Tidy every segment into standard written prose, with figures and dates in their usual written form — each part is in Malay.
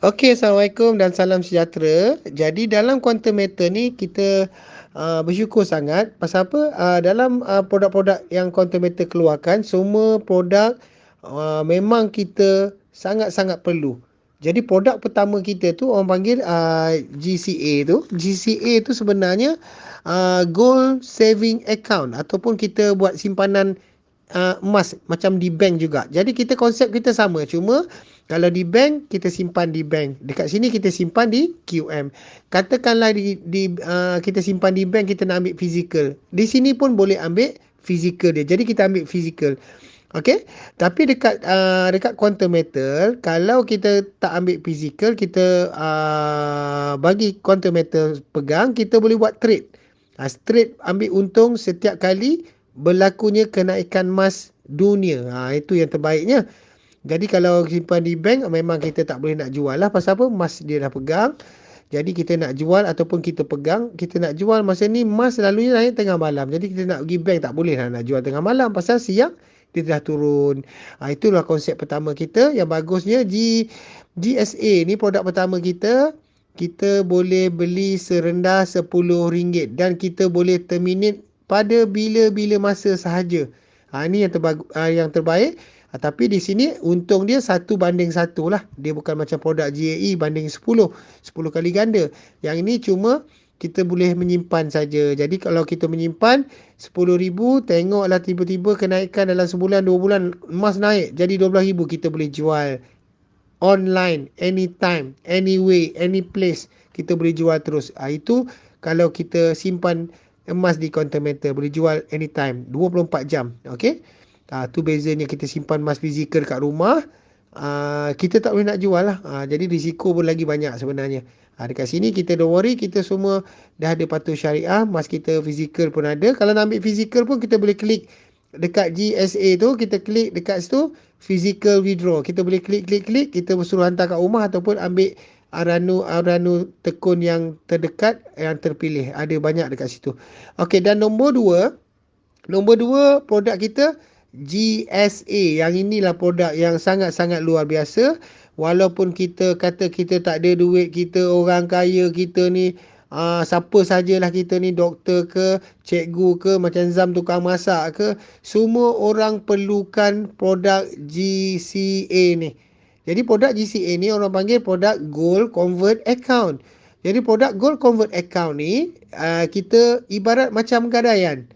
Okey, Assalamualaikum dan salam sejahtera. Jadi dalam quantum matter ni kita bersyukur sangat pasal apa? Dalam produk-produk yang quantum matter keluarkan, semua produk memang kita sangat-sangat perlu. Jadi produk pertama kita tu orang panggil GCA tu. GCA tu sebenarnya gold saving account ataupun kita buat simpanan emas macam di bank juga. Jadi konsep kita sama, cuma kalau di bank kita simpan di bank, dekat sini kita simpan di QM. Katakanlah kita simpan di bank, kita nak ambil fizikal. Di sini pun boleh ambil fizikal dia. Jadi kita ambil fizikal. Okey, tapi dekat quantum metal, kalau kita tak ambil fizikal, kita bagi quantum metal pegang, kita boleh buat trade. Trade ambil untung setiap kali berlakunya kenaikan emas dunia. Itu yang terbaiknya. Jadi kalau simpan di bank, memang kita tak boleh nak jual lah. Pasal apa? Emas dia dah pegang. Jadi kita nak jual ataupun kita pegang, kita nak jual masa ni emas selalunya naik tengah malam. Jadi kita nak pergi bank, tak boleh lah nak jual tengah malam. Pasal siang dia dah turun. Itulah konsep pertama kita. Yang bagusnya GSA ni produk pertama kita. Kita boleh beli serendah RM10 dan kita boleh terminate pada bila-bila masa sahaja. Ini yang terbaik. Tapi di sini untung dia 1:1 lah. Dia bukan macam produk GAE banding 10 kali ganda. Yang ini cuma kita boleh menyimpan saja. Jadi kalau kita menyimpan RM10,000, tengoklah tiba-tiba kenaikan dalam sebulan 2 bulan emas naik jadi RM12,000, kita boleh jual online, anytime, anyway, any place, kita boleh jual terus. Itu kalau kita simpan emas di quantum metal, boleh jual anytime, 24 jam. Okey. Tu bezanya kita simpan emas fizikal kat rumah, kita tak boleh nak jual lah. Jadi risiko pun lagi banyak sebenarnya. Dekat sini kita don't worry, kita semua dah ada patuh syariah, emas kita fizikal pun ada. Kalau nak ambil fizikal pun kita boleh klik dekat GSA tu, kita klik dekat situ physical withdraw. Kita boleh klik, kita suruh hantar kat rumah ataupun ambil aranu tekun yang terdekat yang terpilih. Ada banyak dekat situ. Okey, dan nombor dua produk kita GSA. Yang inilah produk yang sangat-sangat luar biasa. Walaupun kita kata kita tak ada duit, kita orang kaya, kita ni siapa sajalah kita ni, doktor ke, cikgu ke, macam Zam tukang masak ke, semua orang perlukan produk GCA ni. Jadi produk GCA ni orang panggil produk Gold Convert Account. Jadi produk Gold Convert Account ni kita ibarat macam gadaian.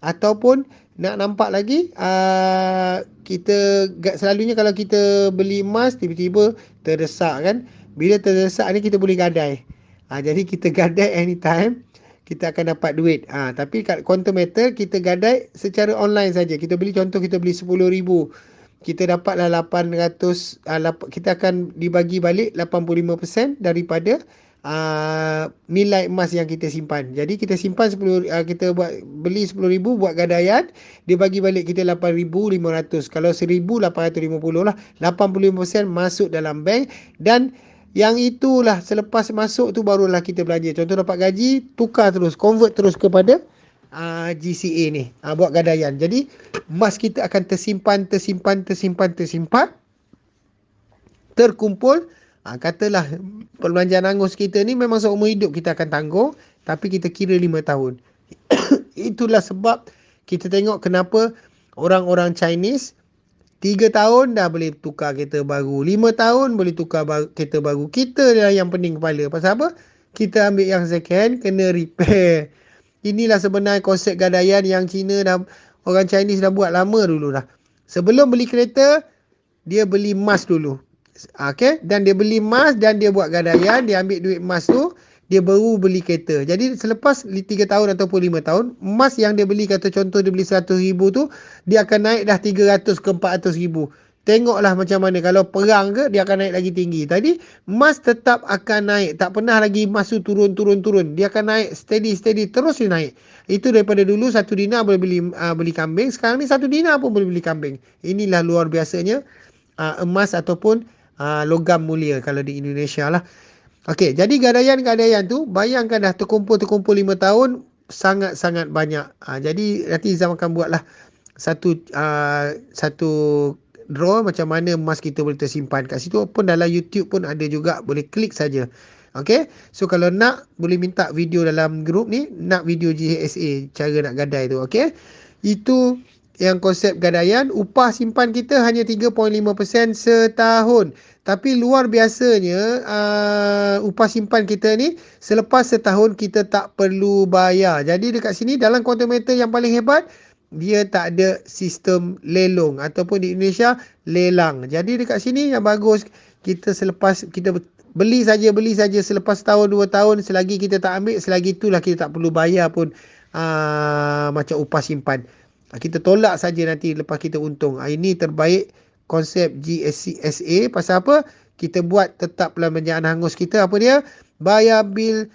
Ataupun nak nampak lagi, kita selalunya kalau kita beli emas tiba-tiba terdesak kan. Bila terdesak ni kita boleh gadai. Jadi kita gadai anytime, kita akan dapat duit. Tapi kat quantum metal kita gadai secara online saja. Kita beli, contoh kita beli RM10,000, kita dapatlah 800, kita akan dibagi balik 85% daripada nilai emas yang kita simpan. Jadi kita simpan 10, kita beli RM10,000 buat gadaian, dia bagi balik kita 8,500. Kalau 1,850 lah, 85% masuk dalam bank. Dan yang itulah selepas masuk tu barulah kita belanja. Contoh dapat gaji, tukar terus, convert terus kepada GCA ni, buat gadaian. Jadi emas kita akan tersimpan, terkumpul. Katalah perbelanjaan angus kita ni memang seumur hidup kita akan tanggung, tapi kita kira 5 tahun. Itulah sebab kita tengok kenapa orang-orang Chinese 3 tahun dah boleh tukar kereta baru, 5 tahun boleh tukar kereta baru. Kita dah yang pening kepala. Pasal apa? Kita ambil yang second, kena repair. Inilah sebenarnya konsep gadaian yang orang Chinese dah buat lama dulu dah. Sebelum beli kereta, dia beli emas dulu. Okay? Dan dia beli emas dan dia buat gadaian, dia ambil duit emas tu, dia baru beli kereta. Jadi selepas 3 tahun ataupun 5 tahun, emas yang dia beli, kata contoh dia beli RM100,000 tu, dia akan naik dah RM300 ke RM400,000. Tengoklah macam mana. Kalau perang ke, dia akan naik lagi tinggi. Tadi emas tetap akan naik. Tak pernah lagi emas tu turun. Dia akan naik steady, terus dia naik. Itu daripada dulu 1 dinar boleh beli kambing. Sekarang ni 1 dinar pun boleh beli kambing. Inilah luar biasanya emas ataupun logam mulia kalau di Indonesia lah. Okey, jadi gadaian tu bayangkan dah terkumpul 5 tahun, sangat-sangat banyak. Jadi nanti Izam akan buatlah satu draw macam mana emas kita boleh tersimpan. Kat situ pun dalam YouTube pun ada juga, boleh klik saja. Okay, so kalau nak boleh minta video dalam grup ni, nak video GSA cara nak gadai tu. Okay, itu yang konsep gadaian. Upah simpan kita hanya 3.5% setahun. Tapi luar biasanya upah simpan kita ni selepas setahun kita tak perlu bayar. Jadi dekat sini dalam quantum meter yang paling hebat, dia tak ada sistem lelong ataupun di Indonesia lelang. Jadi dekat sini yang bagus, kita selepas kita beli saja selepas tahun 2 tahun, selagi kita tak ambil, selagi itulah kita tak perlu bayar pun macam upah simpan. Kita tolak saja nanti lepas kita untung. Ini terbaik konsep GSA. Pasal apa? Kita buat tetap belanjaan hangus kita. Apa dia? Bayar bil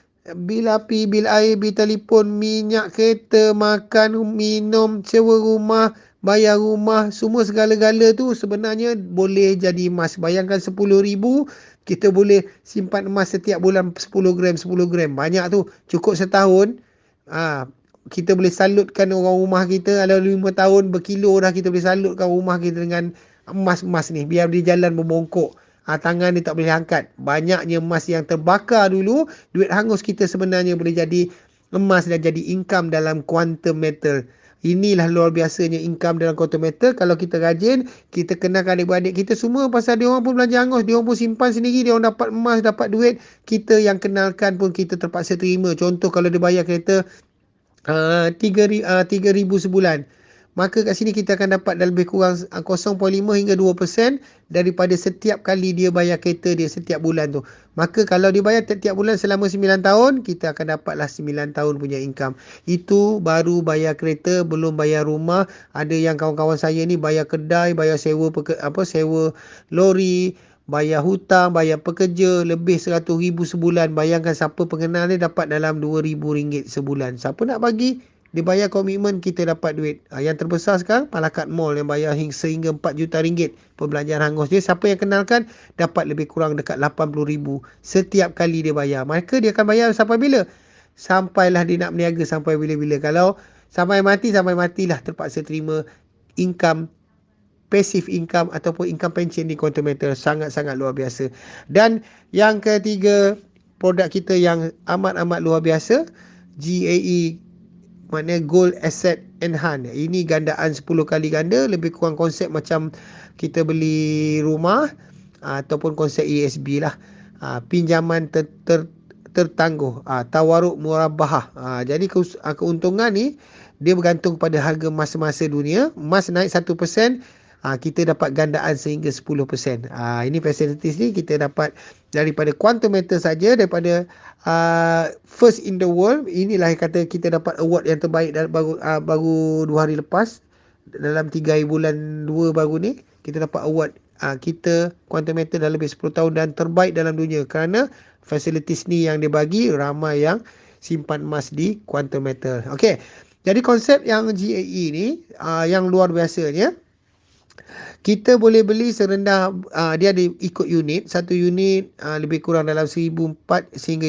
api, bil air, bil telefon, minyak kereta, makan, minum, sewa rumah, bayar rumah, semua segala-gala tu sebenarnya boleh jadi emas. Bayangkan 10,000, kita boleh simpan emas setiap bulan 10 gram. Banyak tu. Cukup setahun. Kita boleh salutkan orang rumah kita. Kalau 5 tahun berkilo dah, kita boleh salutkan rumah kita dengan emas-emas ni. Biar dia jalan membongkok. Tangan dia tak boleh angkat. Banyaknya emas yang terbakar dulu. Duit hangus kita sebenarnya boleh jadi emas dan jadi income dalam quantum meter. Inilah luar biasanya income dalam quantum meter. Kalau kita rajin, kita kenalkan adik-beradik kita semua, pasal dia orang pun belanja hangus. Dia orang pun simpan sendiri. Dia orang dapat emas, dapat duit. Kita yang kenalkan pun kita terpaksa terima. Contoh kalau dia bayar kereta 3,000 sebulan, maka kat sini kita akan dapat lebih kurang 0.5 hingga 2% daripada setiap kali dia bayar kereta dia setiap bulan tu. Maka kalau dia bayar setiap bulan selama 9 tahun, kita akan dapatlah 9 tahun punya income. Itu baru bayar kereta, belum bayar rumah. Ada yang kawan-kawan saya ni bayar kedai, bayar sewa lori, bayar hutang, bayar pekerja, lebih 100,000 sebulan. Bayangkan siapa pengenal ni dapat dalam RM2,000 sebulan. Siapa nak bagi? Dia bayar komitmen, kita dapat duit. Yang terbesar sekarang Malakat Mall yang bayar sehingga RM4 juta perbelanjaan hangus dia. Siapa yang kenalkan dapat lebih kurang dekat 80,000 setiap kali dia bayar. Maka dia akan bayar sampai bila? Sampailah dia nak berniaga, sampai bila-bila. Kalau sampai matilah terpaksa terima income, passive income ataupun income pension di quantum meter. Sangat-sangat luar biasa. Dan yang ketiga, produk kita yang amat-amat luar biasa, GAE, maknanya Gold Asset Enhance. Ini gandaan 10 kali ganda, lebih kurang konsep macam kita beli rumah ataupun konsep ESB lah. Pinjaman tertangguh, tawaruk murabahah. Jadi keuntungan ni dia bergantung pada harga masa-masa dunia. Emas naik 1%, kita dapat gandaan sehingga 10%. Ini facilities ni kita dapat daripada quantum meter saja, daripada first in the world. Inilah yang kata kita dapat award yang terbaik baru 2 hari lepas. Dalam 3 bulan 2 baru ni kita dapat award. Kita quantum meter dah lebih 10 tahun dan terbaik dalam dunia, kerana facilities ni yang dia bagi ramai yang simpan emas di quantum meter. Okey. Jadi konsep yang GAE ni yang luar biasanya, kita boleh beli serendah, dia ada ikut unit. Satu unit lebih kurang dalam 1,400 sehingga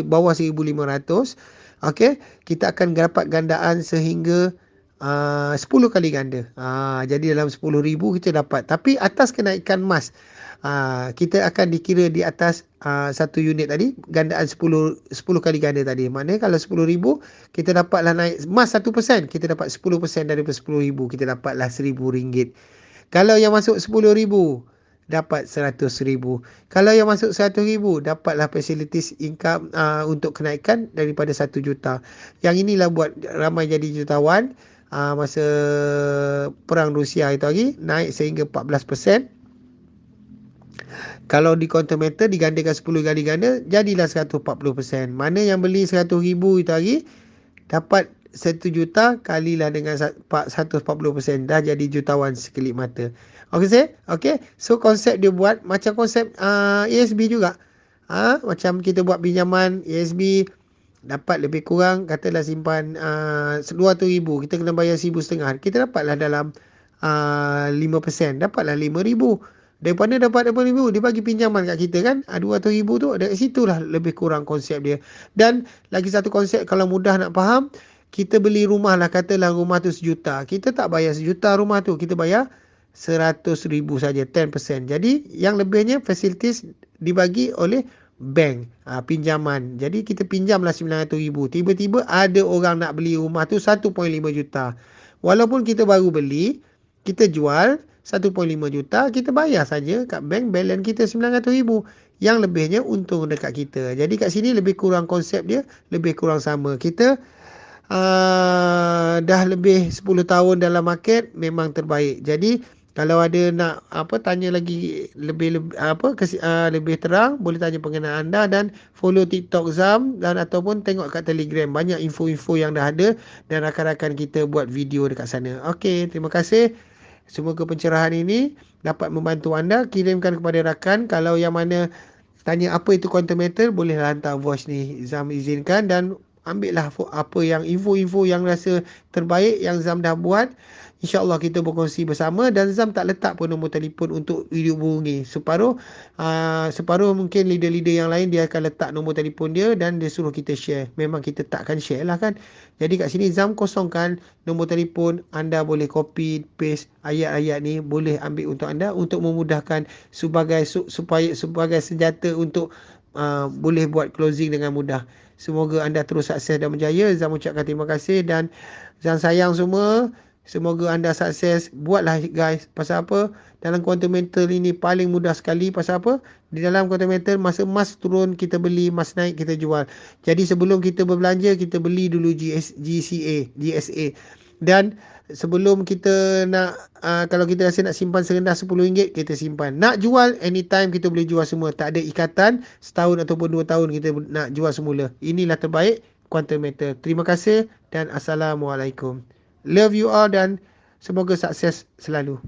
bawah 1,500. Okey, kita akan dapat gandaan sehingga 10 kali ganda. Jadi dalam 10,000 kita dapat. Tapi atas kenaikan emas, kita akan dikira di atas satu unit tadi, gandaan 10 kali ganda tadi. Maknanya kalau 10,000, kita dapatlah naik emas 1%, kita dapat 10% daripada 10,000, kita dapatlah RM1,000. Kalau yang masuk 10,000, dapat 100,000. Kalau yang masuk 100,000, dapatlah facilities income untuk kenaikan daripada 1 juta. Yang inilah buat ramai jadi jutawan. Masa perang Rusia itu lagi, naik sehingga 14%. Kalau di quantum meter digandakan 10 kali ganda, jadilah 140%. Mana yang beli 100,000 itu lagi, dapat 1 juta kalilah dengan 140%, dah jadi jutawan sekelip mata. Okey. So konsep dia buat macam konsep ESB juga. Macam kita buat pinjaman ESB, dapat lebih kurang katalah simpan 200,000, kita kena bayar 1,500, kita dapatlah dalam 5%, dapatlah 5,000. Daripada dapat 80,000, dia bagi pinjaman kat kita kan, 200,000 tu, dari situlah lebih kurang konsep dia. Dan lagi satu konsep, kalau mudah nak faham, kita beli rumah lah, katalah rumah tu 1 juta. Kita tak bayar 1 juta rumah tu, kita bayar 100,000 saja, 10%. Jadi yang lebihnya facilities dibagi oleh bank, pinjaman. Jadi kita pinjamlah 900,000. Tiba-tiba ada orang nak beli rumah tu 1.5 juta. Walaupun kita baru beli, kita jual 1.5 juta, kita bayar saja kat bank balance kita 900,000. Yang lebihnya untung dekat kita. Jadi kat sini lebih kurang konsep dia, lebih kurang sama. Kita dah lebih 10 tahun dalam market, memang terbaik. Jadi kalau ada nak tanya lagi lebih terang, boleh tanya pengenaan anda dan follow TikTok Zam dan ataupun tengok kat Telegram, banyak info-info yang dah ada dan rakan-rakan kita buat video dekat sana. Okey, terima kasih. Semoga pencerahan ini dapat membantu anda. Kirimkan kepada rakan. Kalau yang mana tanya apa itu quantum meter, boleh hantar voice ni, Zam izinkan, dan ambillah apa yang info-info yang rasa terbaik yang Zam dah buat. InsyaAllah kita berkongsi bersama, dan Zam tak letak pun nombor telefon untuk dihubungi. Separuh mungkin leader-leader yang lain dia akan letak nombor telefon dia dan dia suruh kita share. Memang kita takkan share lah kan. Jadi kat sini Zam kosongkan nombor telefon. Anda boleh copy paste ayat-ayat ni, boleh ambil untuk anda untuk memudahkan sebagai senjata untuk boleh buat closing dengan mudah. Semoga anda terus sukses dan berjaya. Zam ucapkan terima kasih dan Zam sayang semua. Semoga anda sukses. Buatlah guys. Pasal apa? Dalam quantum meter ini paling mudah sekali. Pasal apa? Di dalam quantum meter, masa emas turun kita beli, emas naik kita jual. Jadi sebelum kita berbelanja, kita beli dulu GSA. Dan sebelum kita nak, kalau kita rasa nak simpan serendah RM10, kita simpan. Nak jual, anytime kita boleh jual semua. Tak ada ikatan setahun ataupun 2 tahun kita nak jual semula. Inilah terbaik quantum meter. Terima kasih dan Assalamualaikum. Love you all dan semoga sukses selalu.